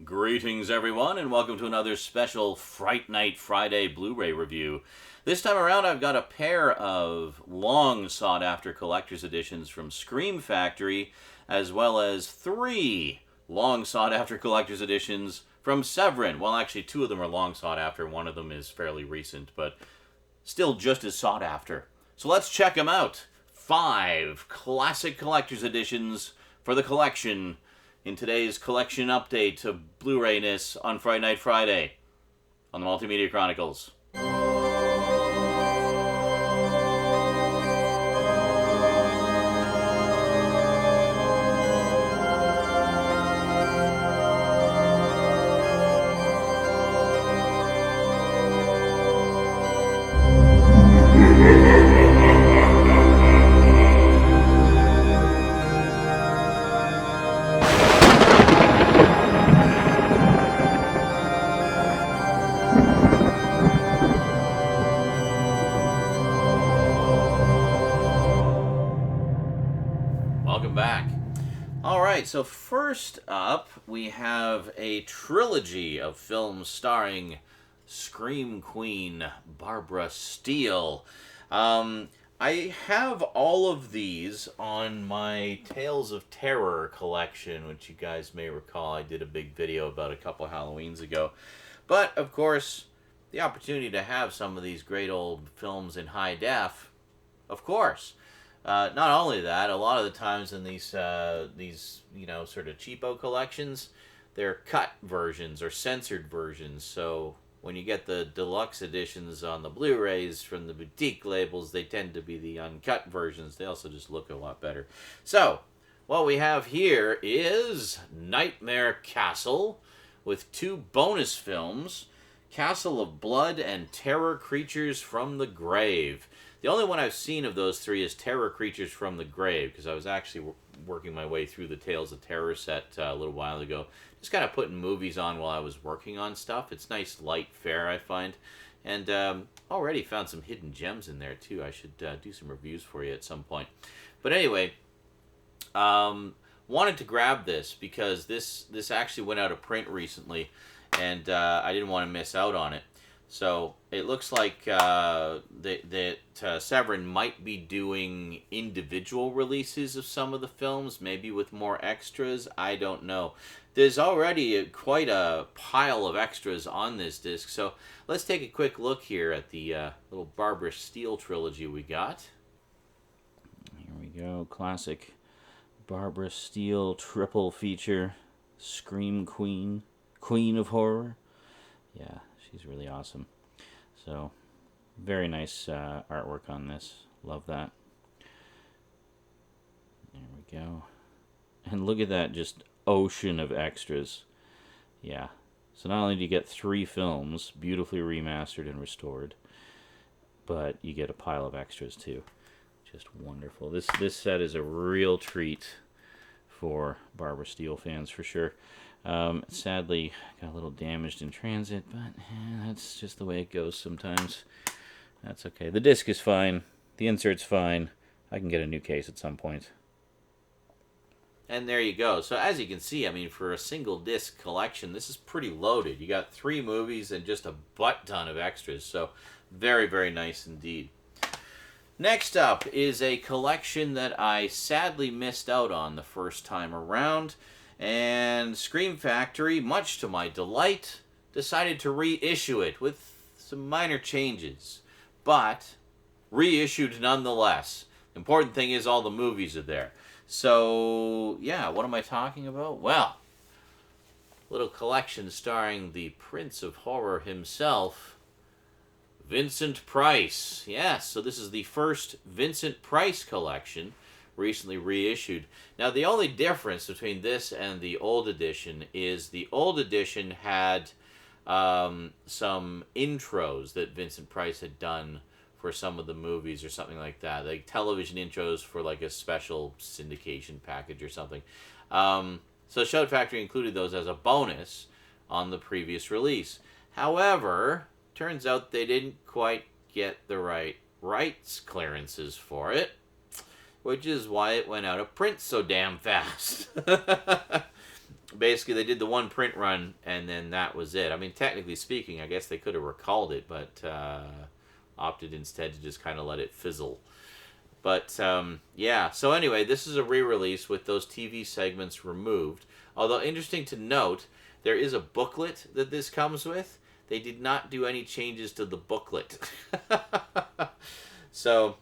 Greetings, everyone, and welcome to another special Fright Night Friday Blu-ray review. This time around, I've got a pair of long sought-after collector's editions from Scream Factory, as well as three long sought-after collector's editions from Severin. Well, actually, two of them are long sought-after. One of them is fairly recent, but still just as sought-after. So let's check them out. 5 classic collector's editions for the collection in today's collection update to Blu-ray-ness on Friday Night Friday on the Multimedia Chronicles. Welcome back. Alright, so first up, we have a trilogy of films starring Scream Queen Barbara Steele. I have all of these on my Tales of Terror collection, which you guys may recall I did a big video about a couple Halloweens ago. But, of course, the opportunity to have some of these great old films in high def, of course. Not only that, a lot of the times in these sort of cheapo collections, they're cut versions or censored versions. So when you get the deluxe editions on the Blu-rays from the boutique labels, they tend to be the uncut versions. They also just look a lot better. So what we have here is Nightmare Castle with 2 bonus films, Castle of Blood and Terror Creatures from the Grave. The only one I've seen of those 3 is Terror Creatures from the Grave, because I was actually working my way through the Tales of Terror set a little while ago. Just kind of putting movies on while I was working on stuff. It's nice, light fare, I find. And already found some hidden gems in there, too. I should do some reviews for you at some point. But anyway, wanted to grab this because this actually went out of print recently, and I didn't want to miss out on it. So it looks like that Severin might be doing individual releases of some of the films, maybe with more extras. I don't know. There's already quite a pile of extras on this disc, so let's take a quick look here at the little Barbara Steele trilogy we got. Here we go, classic Barbara Steele triple feature, Scream Queen, Queen of Horror. Yeah. She's really awesome. So, very nice artwork on this. Love that. There we go. And look at that, just ocean of extras. Yeah. So not only do you get 3 films, beautifully remastered and restored, but you get a pile of extras too. Just wonderful. This set is a real treat for Barbara Steele fans for sure. Sadly, got a little damaged in transit, but that's just the way it goes sometimes. That's okay. The disc is fine. The insert's fine. I can get a new case at some point. And there you go. So as you can see, I mean, for a single disc collection, this is pretty loaded. You got 3 movies and just a butt ton of extras. So very, very nice indeed. Next up is a collection that I sadly missed out on the first time around. And Scream Factory, much to my delight, decided to reissue it with some minor changes. But reissued nonetheless. The important thing is all the movies are there. So, yeah, what am I talking about? Well, little collection starring the Prince of Horror himself, Vincent Price. Yes, so this is the first Vincent Price collection, recently reissued. Now, the only difference between this and the old edition is the old edition had some intros that Vincent Price had done for some of the movies or something like that, like television intros for like a special syndication package or something. So Shout Factory included those as a bonus on the previous release. However, turns out they didn't quite get the right rights clearances for it, which is why it went out of print so damn fast. basically they did the one print run, and then that was it. I mean, technically speaking, I guess they could have recalled it, but opted instead to just kind of let it fizzle. But yeah, so anyway, this is a re-release with those TV segments removed. Although interesting to note, there is a booklet that this comes with. They did not do any changes to the booklet. So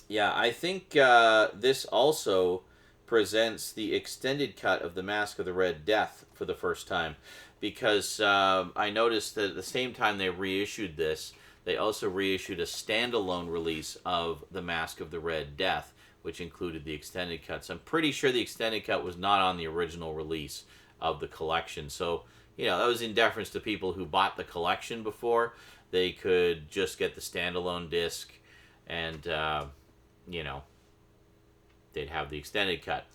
yeah, I think this also presents the extended cut of The Mask of the Red Death for the first time, because I noticed that at the same time they reissued this, they also reissued a standalone release of The Mask of the Red Death, which included the extended cuts. I'm pretty sure the extended cut was not on the original release of the collection. So, you know, that was in deference to people who bought the collection before. They could just get the standalone disc and, you know, they'd have the extended cut.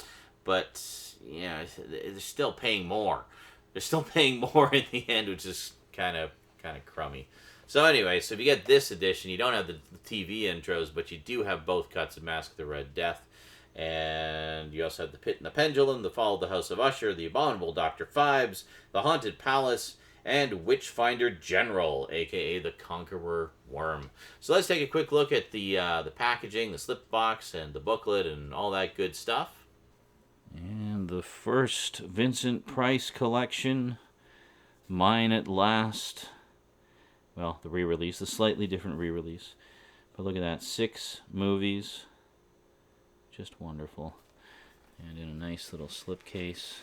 But, you know, they're still paying more. They're still paying more in the end, which is kind of crummy. So anyway, so if you get this edition, you don't have the TV intros, but you do have both cuts of Mask of the Red Death. And you also have The Pit and the Pendulum, The Fall of the House of Usher, The Abominable Dr. Phibes, The Haunted Palace, and Witchfinder General, a.k.a. the Conqueror Worm. So let's take a quick look at the packaging, the slip box, and the booklet, and all that good stuff. And the first Vincent Price collection, Mine at Last. Well, the re-release, the slightly different re-release. But look at that, 6 movies. Just wonderful. And in a nice little slipcase.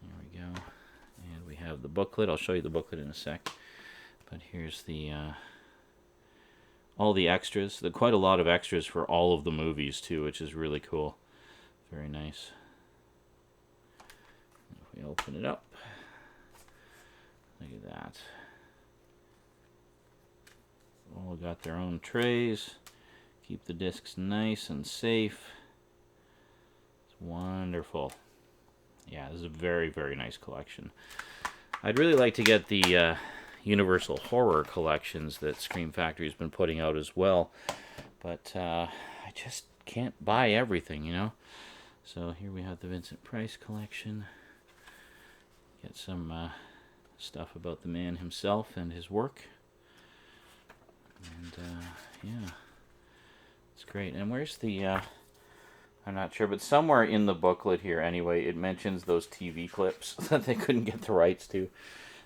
There we go. And we have the booklet. I'll show you the booklet in a sec. But here's the all the extras. There are quite a lot of extras for all of the movies too, which is really cool. Very nice. If we open it up, look at that. All got their own trays. Keep the discs nice and safe. It's wonderful. Yeah, this is a very, very nice collection. I'd really like to get the Universal Horror collections that Scream Factory's been putting out as well. But I just can't buy everything, you know? So here we have the Vincent Price collection. Get some stuff about the man himself and his work. And yeah, it's great. And where's the I'm not sure, but somewhere in the booklet here anyway, it mentions those TV clips that they couldn't get the rights to.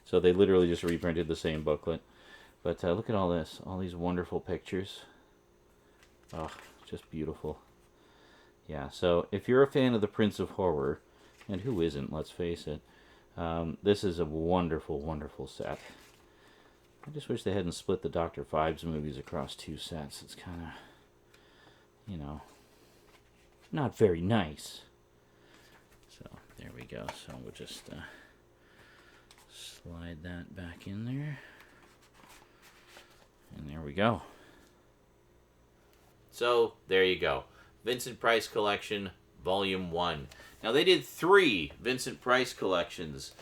So they literally just reprinted the same booklet. But look at all this, all these wonderful pictures. Oh, just beautiful. Yeah, so if you're a fan of the Prince of Horror, and who isn't, let's face it, this is a wonderful, wonderful set. I just wish they hadn't split the Dr. Phibes movies across 2 sets. It's kind of, you know, not very nice. So there we go. So we'll just slide that back in there. And there we go. So there you go. Vincent Price Collection, Volume 1. Now they did 3 Vincent Price collections.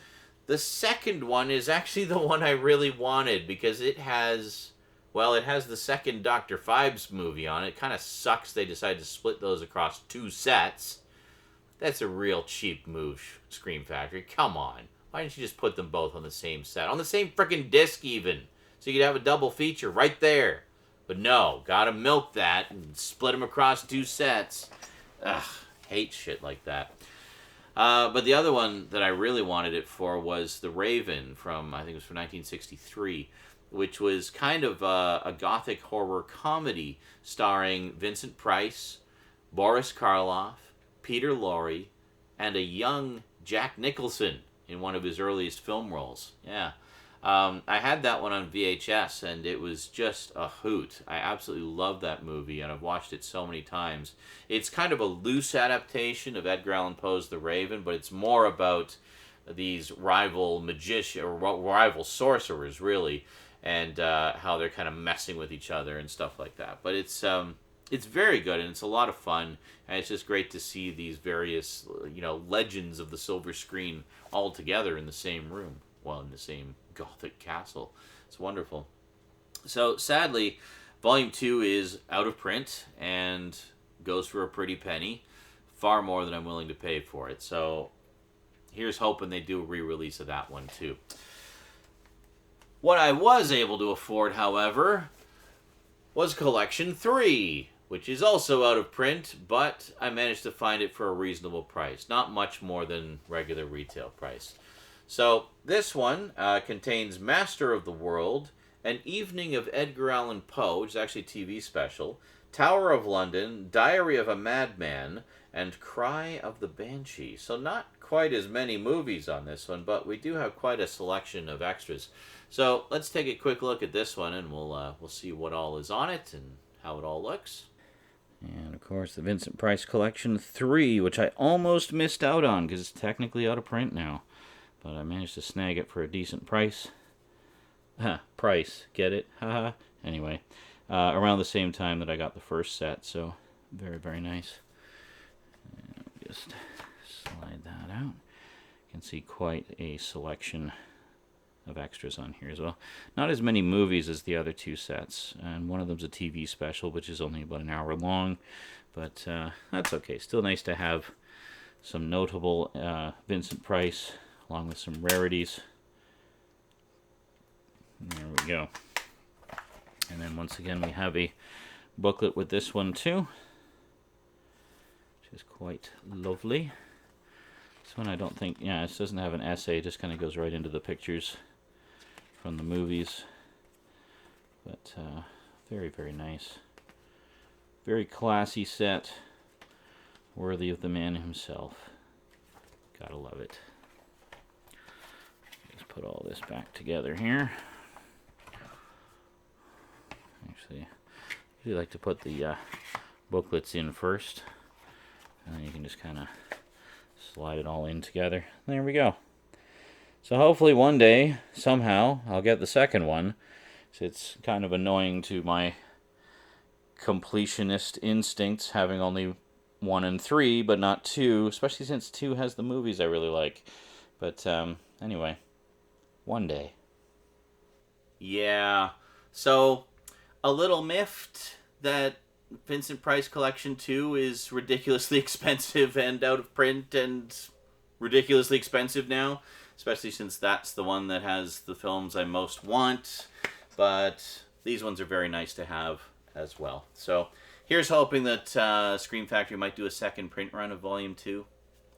The second one is actually the one I really wanted because it has, well, it has the second Dr. Phibes movie on it. Kind of sucks they decided to split those across 2 sets. That's a real cheap move, Scream Factory. Come on. Why didn't you just put them both on the same set? On the same frickin' disc even. So you could have a double feature right there. But no, gotta milk that and split them across 2 sets. Ugh, hate shit like that. But the other one that I really wanted it for was The Raven from, I think it was from 1963, which was kind of a gothic horror comedy starring Vincent Price, Boris Karloff, Peter Lorre, and a young Jack Nicholson in one of his earliest film roles. Yeah. I had that one on VHS, and it was just a hoot. I absolutely love that movie, and I've watched it so many times. It's kind of a loose adaptation of Edgar Allan Poe's The Raven, but it's more about these rival rival sorcerers, really, and how they're kind of messing with each other and stuff like that. But it's very good, and it's a lot of fun, and it's just great to see these various, you know, legends of the silver screen all together in the same room. Well, in the same gothic castle. It's wonderful. So sadly, Volume 2 is out of print and goes for a pretty penny, far more than I'm willing to pay for it. So here's hoping they do a re-release of that one too. What I was able to afford, however, was Collection 3, which is also out of print, but I managed to find it for a reasonable price. Not much more than regular retail price. So this one contains Master of the World, An Evening of Edgar Allan Poe, which is actually a TV special, Tower of London, Diary of a Madman, and Cry of the Banshee. So not quite as many movies on this one, but we do have quite a selection of extras. So let's take a quick look at this one, and we'll see what all is on it and how it all looks. And of course, the Vincent Price Collection 3, which I almost missed out on because it's technically out of print now, but I managed to snag it for a decent price. Price, get it? Haha. Anyway, around the same time that I got the first set, so very, very nice. And just slide that out. You can see quite a selection of extras on here as well. Not as many movies as the other two sets, and one of them's a TV special, which is only about an hour long, but that's okay. Still nice to have some notable Vincent Price, along with some rarities. There we go. And then once again, we have a booklet with this one too, which is quite lovely. This one I don't think, yeah, it doesn't have an essay, it just kind of goes right into the pictures from the movies. But very, very nice. Very classy set, worthy of the man himself. Gotta love it. Let's put all this back together here. Actually, I usually like to put the booklets in first, and then you can just kind of slide it all in together. There we go. So hopefully one day, somehow, I'll get the second one. So it's kind of annoying to my completionist instincts having only 1 and 3, but not 2, especially since 2 has the movies I really like. But anyway, one day. Yeah, so a little miffed that Vincent Price Collection 2 is ridiculously expensive and out of print and ridiculously expensive now, especially since that's the one that has the films I most want. But these ones are very nice to have as well. So here's hoping that Scream Factory might do a second print run of Volume 2.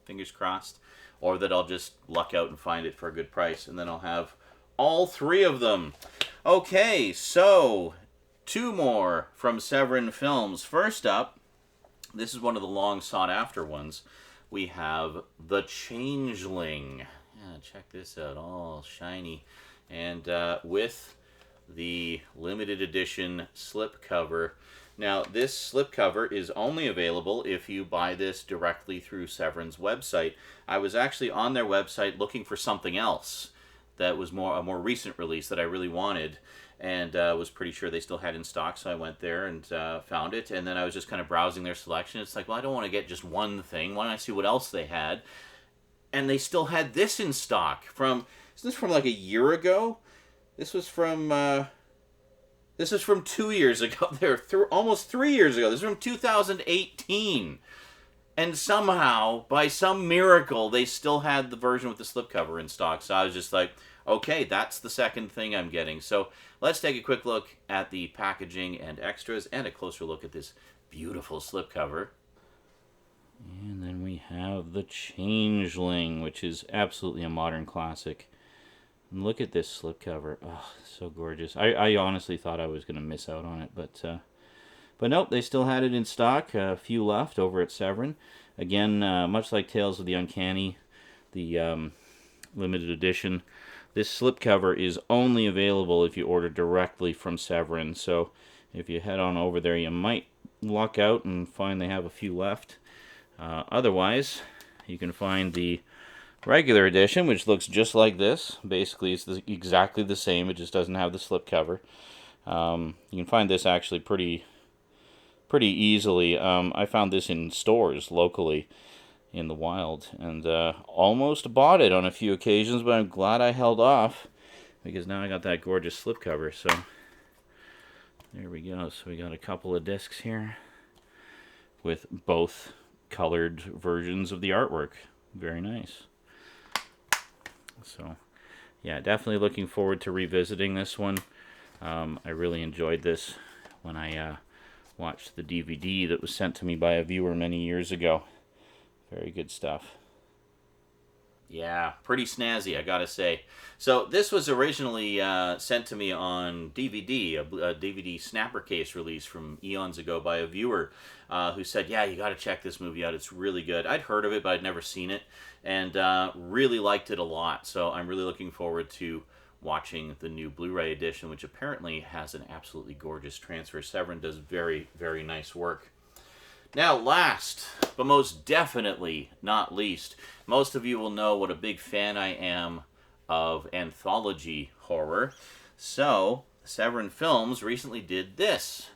Fingers crossed. Or that I'll just luck out and find it for a good price, and then I'll have all 3 of them. Okay, so 2 more from Severin Films. First up, this is one of the long sought-after ones. We have The Changeling. Yeah, check this out, all shiny. And with the limited edition slipcover. Now, this slipcover is only available if you buy this directly through Severin's website. I was actually on their website looking for something else that was a more recent release that I really wanted, and was pretty sure they still had in stock, so I went there and found it, and then I was just kind of browsing their selection. It's like, well, I don't want to get just one thing. Why don't I see what else they had? And they still had this in stock. Isn't this from like a year ago? This was from 2 years ago. They're almost 3 years ago. This is from 2018. And somehow, by some miracle, they still had the version with the slipcover in stock. So I was just like, okay, that's the second thing I'm getting. So let's take a quick look at the packaging and extras and a closer look at this beautiful slipcover. And then we have The Changeling, which is absolutely a modern classic. And look at this slipcover. Oh, so gorgeous. I honestly thought I was going to miss out on it, but nope, they still had it in stock. A few left over at Severin. Again, much like Tales of the Uncanny, the limited edition, this slipcover is only available if you order directly from Severin. So if you head on over there, you might luck out and find they have a few left. Otherwise, you can find the regular edition, which looks just like this. Basically, it's exactly the same. It just doesn't have the slipcover. You can find this actually pretty easily. I found this in stores locally in the wild, and almost bought it on a few occasions, but I'm glad I held off because now I got that gorgeous slipcover. So there we go. So we got a couple of discs here with both colored versions of the artwork. Very nice. So, yeah, definitely looking forward to revisiting this one. I really enjoyed this when I watched the DVD that was sent to me by a viewer many years ago. Very good stuff. Yeah, pretty snazzy, I gotta say. So this was originally sent to me on DVD, a DVD snapper case release from eons ago by a viewer who said, "Yeah, you gotta check this movie out. It's really good." I'd heard of it, but I'd never seen it, and really liked it a lot. So I'm really looking forward to watching the new Blu-ray edition, which apparently has an absolutely gorgeous transfer. Severin does very, very nice work. Now, last, but most definitely not least, most of you will know what a big fan I am of anthology horror. So, Severin Films recently did this,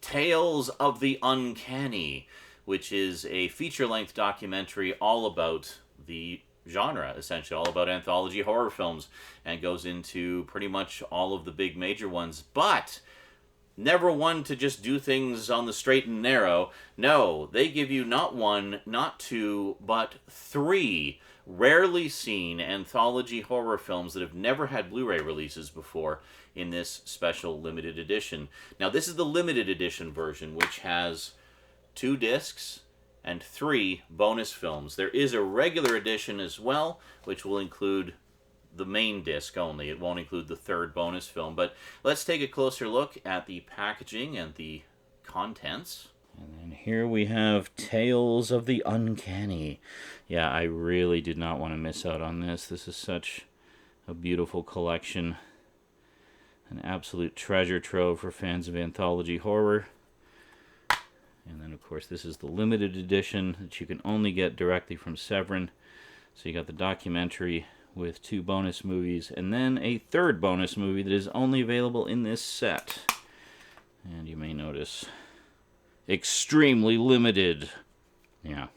Tales of the Uncanny, which is a feature-length documentary all about the genre, essentially, all about anthology horror films, and goes into pretty much all of the big major ones, but never one to just do things on the straight and narrow. No, they give you not one, not two, but three rarely seen anthology horror films that have never had Blu-ray releases before in this special limited edition. Now, this is the limited edition version, which has 2 discs and 3 bonus films. There is a regular edition as well, which will include the main disc only. It won't include the 3rd bonus film. But let's take a closer look at the packaging and the contents. And then here we have Tales of the Uncanny. Yeah, I really did not want to miss out on this. This is such a beautiful collection. An absolute treasure trove for fans of anthology horror. And then, of course, this is the limited edition that you can only get directly from Severin. So you got the documentary with 2 bonus movies, and then a 3rd bonus movie that is only available in this set. And you may notice, extremely limited. Yeah.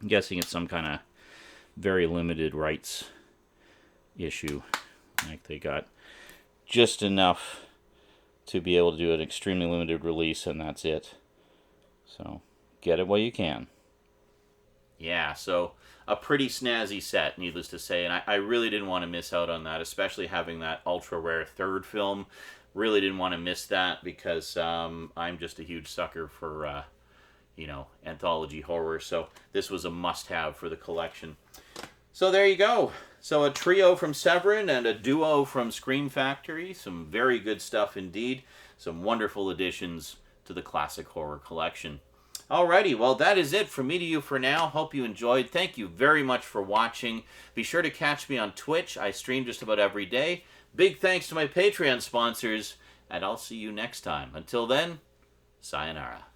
I'm guessing it's some kind of very limited rights issue. Like they got just enough to be able to do an extremely limited release, and that's it. So, get it while you can. Yeah, so a pretty snazzy set, needless to say, and I really didn't want to miss out on that, especially having that ultra-rare 3rd film. Really didn't want to miss that because I'm just a huge sucker for, anthology horror, so this was a must-have for the collection. So there you go. So a trio from Severin and a duo from Scream Factory. Some very good stuff indeed. Some wonderful additions to the classic horror collection. Alrighty, well, that is it from me to you for now. Hope you enjoyed. Thank you very much for watching. Be sure to catch me on Twitch. I stream just about every day. Big thanks to my Patreon sponsors, and I'll see you next time. Until then, sayonara.